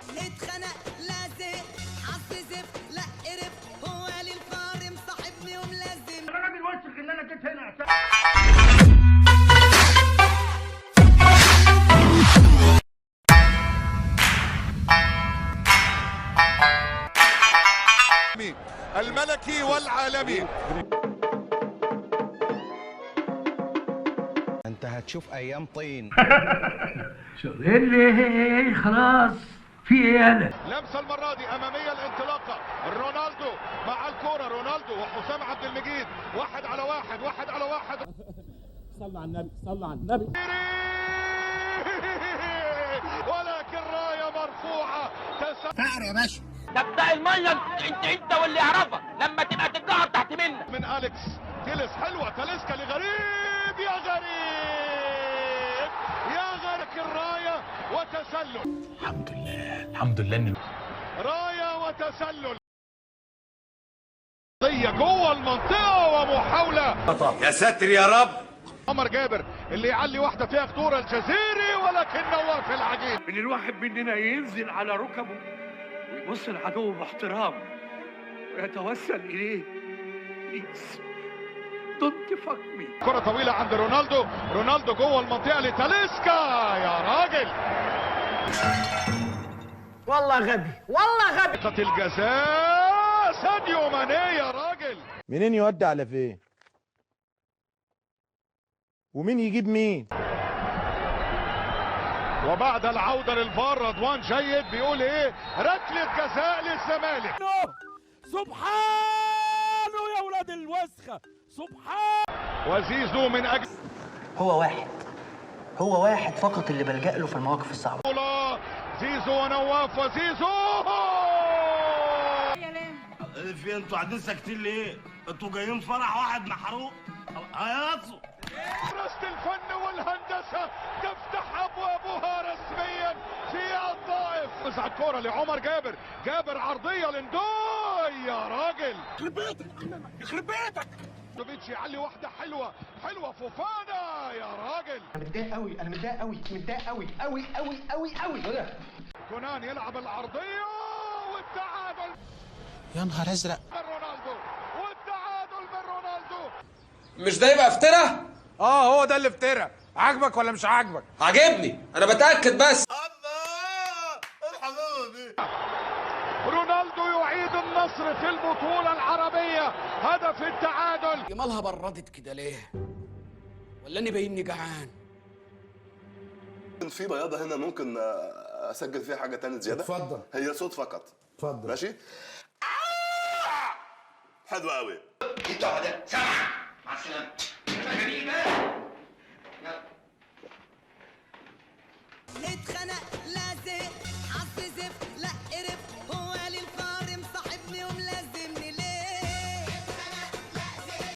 اتخنق لازق حظ زفت لا قرف هو للقارم صاحبني وملازم. انا راجل وسخ ان انا جيت هنا. الملكي والعالمي. انت هتشوف ايام طين. ايه اللي خلاص في ايه انا؟ لمسه المره دي اماميه الانطلاقه، رونالدو مع الكوره، رونالدو وحسام عبد المجيد، واحد على واحد. صلى على النبي، صلى على النبي. ولكن رايه مرفوعه. فقر يا باشا. تبدأ المية انت واللي يعرفها لما تبقى تتقعد تحت منك. من أليكس تيلس، حلوة تاليسكا لغريب، يا غريب الراية وتسلل. الحمد لله ان راية وتسلل جوه المنطقة ومحاولة. يا ساتر يا رب. عمر جابر اللي يعلي واحدة فيها خطورة الجزيري، ولكن نواف العجيب. ان الواحد مننا ينزل على ركبه ويبص العدو باحترام ويتوسل اليه. بليز دونت فاك مي. كرة طويلة عند رونالدو جوه المنطقة لتاليسكا، يا راجل. والله غبي والله غبي. خط الجزاء ساديو ماني، يا راجل. منين يودي على فين؟ ومين يجيب مين؟ وبعد العودة للفار رضوان جيد بيقول ايه؟ ركلة جزاء للزمالك. سبحانه يا ولاد الوسخه، سبحان. وزيزو من اجل هو واحد فقط اللي بلجأ له في المواقف الصعبة. زيزو ونواف وزيزو. في انتوا قاعدين ساكتين ليه؟ انتوا جايين فرح واحد محروق؟ هياصوا. مدرسة الفن والهندسة تفتح ابوابها رسميا في الطائف. وزع الكرة لعمر جابر عرضية لندوي، يا راجل. يخرب بيتك. دوفيتش يعلي واحدة حلوة فوفانا، يا راجل. انا متضايق قوي. كونان يلعب العرضية والتعادل. يا نهار ازرق. والتعادل من رونالدو. مش ده يبقى افترا؟ هو ده اللي افترى. عاجبك ولا مش عاجبك؟ عاجبني، انا بتأكد بس. الله الحلاوه دي. رونالدو يعيد النصر في البطولة العربية، هدف التعادل. مالها بردت كده ليه؟ ولا اني باينني جعان؟ في بياضة هنا ممكن اسجل فيها حاجة تانية زيادة؟ اتفضل. هي صوت فقط. اتفضل. ماشي؟ حلو قوي. انت ده سامع. مع السلامة. اتخنق